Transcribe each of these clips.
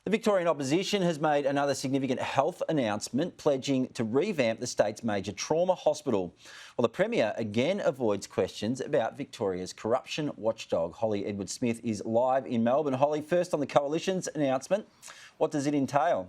The Victorian Opposition has made another significant health announcement, pledging to revamp the state's major trauma hospital. Well, the Premier again avoids questions about Victoria's corruption watchdog. Holly Edward-Smith is live in Melbourne. Holly, first on the Coalition's announcement, what does it entail?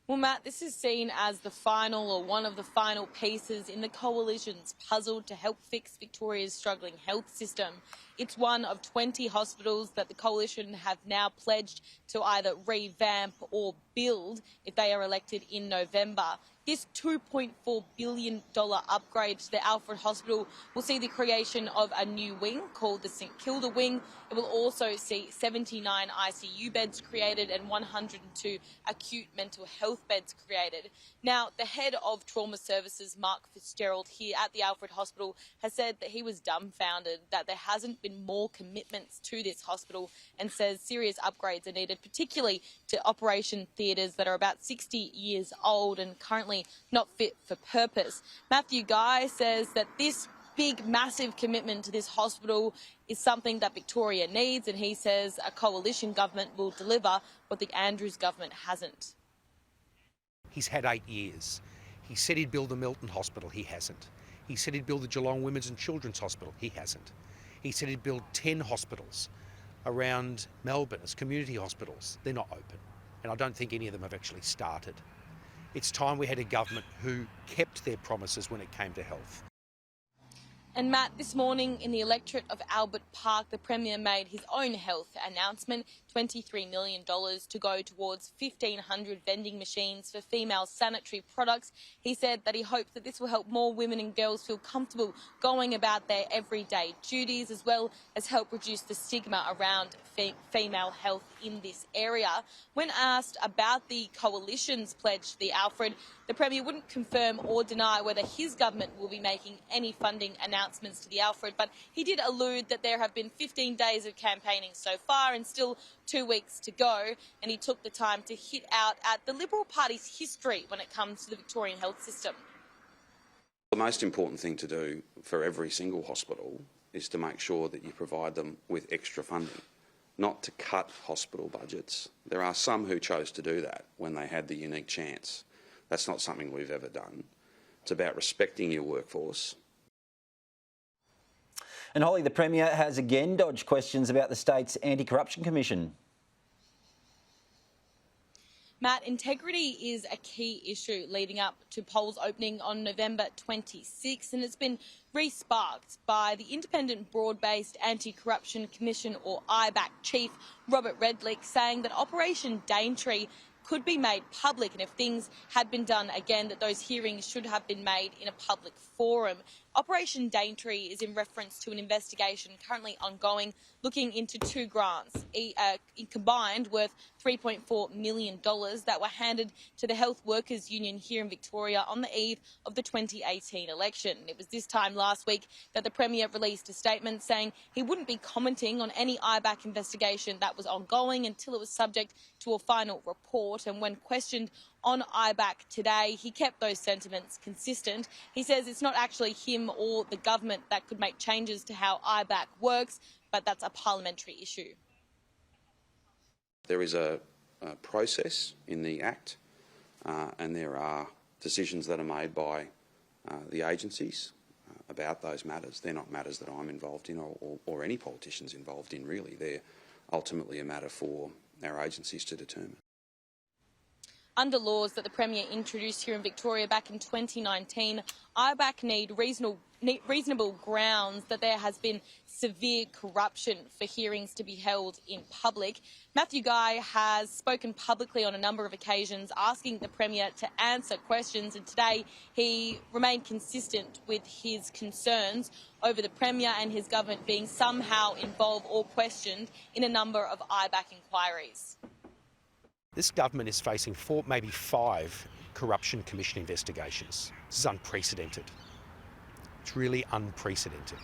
Well, Matt, this is seen as the final or one of the final pieces in the Coalition's puzzle to help fix Victoria's struggling health system. It's one of 20 hospitals that the Coalition have now pledged to either revamp or build if they are elected in November. This $2.4 billion upgrade to the Alfred Hospital will see the creation of a new wing called the St Kilda wing. It will also see 79 ICU beds created and 102 acute mental health beds created. Now, the head of trauma services, Mark Fitzgerald, here at the Alfred Hospital has said that he was dumbfounded that there hasn't been more commitments to this hospital, and says serious upgrades are needed, particularly to operation theatres that are about 60 years old and currently not fit for purpose. Matthew Guy says that this big, massive commitment to this hospital is something that Victoria needs, and he says a coalition government will deliver what the Andrews government hasn't. He's had 8 years. He said he'd build the Milton Hospital, he hasn't. He said he'd build the Geelong Women's and Children's Hospital, he hasn't. He said he'd build 10 hospitals around Melbourne as community hospitals. They're not open, and I don't think any of them have actually started. It's time we had a government who kept their promises when it came to health. And Matt, this morning in the electorate of Albert Park, the Premier made his own health announcement, $23 million to go towards 1,500 vending machines for female sanitary products. He said that he hopes that this will help more women and girls feel comfortable going about their everyday duties, as well as help reduce the stigma around female health in this area. When asked about the Coalition's pledge to the Alfred, the Premier wouldn't confirm or deny whether his government will be making any funding announcements to the Alfred, but he did allude that there have been 15 days of campaigning so far and still 2 weeks to go, and he took the time to hit out at the Liberal Party's history when it comes to the Victorian health system. The most important thing to do for every single hospital is to make sure that you provide them with extra funding, not to cut hospital budgets. There are some who chose to do that when they had the unique chance. That's not something we've ever done. It's about respecting your workforce. And Holly, the Premier has again dodged questions about the state's Anti-Corruption Commission. Matt, integrity is a key issue leading up to polls opening on November 26, and it's been re-sparked by the Independent Broad-Based Anti-Corruption Commission, or IBAC, Chief Robert Redlich, saying that Operation Daintree could be made public, and if things had been done again, that those hearings should have been made in a public forum. Operation Daintree is in reference to an investigation currently ongoing looking into two grants, combined worth $3.4 million that were handed to the Health Workers Union here in Victoria on the eve of the 2018 election. It was this time last week that the Premier released a statement saying he wouldn't be commenting on any IBAC investigation that was ongoing until it was subject to a final report. And when questioned on IBAC today, he kept those sentiments consistent. He says it's not actually him or the government that could make changes to how IBAC works, but that's a parliamentary issue. There is a process in the Act, and there are decisions that are made by the agencies about those matters. They're not matters that I'm involved in or any politicians involved in, really. They're ultimately a matter for our agencies to determine. Under laws that the Premier introduced here in Victoria back in 2019, IBAC need reasonable grounds that there has been severe corruption for hearings to be held in public. Matthew Guy has spoken publicly on a number of occasions asking the Premier to answer questions, and today he remained consistent with his concerns over the Premier and his government being somehow involved or questioned in a number of IBAC inquiries. This government is facing 4, maybe 5 Corruption Commission investigations. This is unprecedented. It's really unprecedented.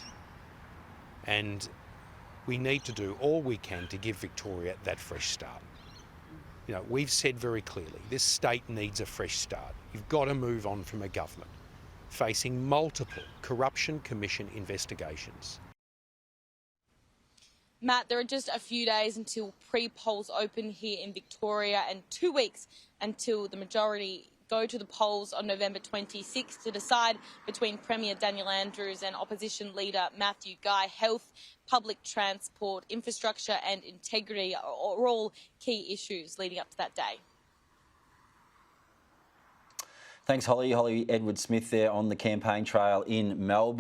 And we need to do all we can to give Victoria that fresh start. You know, we've said very clearly, this state needs a fresh start. You've got to move on from a government facing multiple Corruption Commission investigations. Matt, there are just a few days until pre-polls open here in Victoria and 2 weeks until the majority go to the polls on November 26th to decide between Premier Daniel Andrews and Opposition Leader Matthew Guy. Health, public transport, infrastructure and integrity are all key issues leading up to that day. Thanks, Holly. Holly Edward-Smith there on the campaign trail in Melbourne.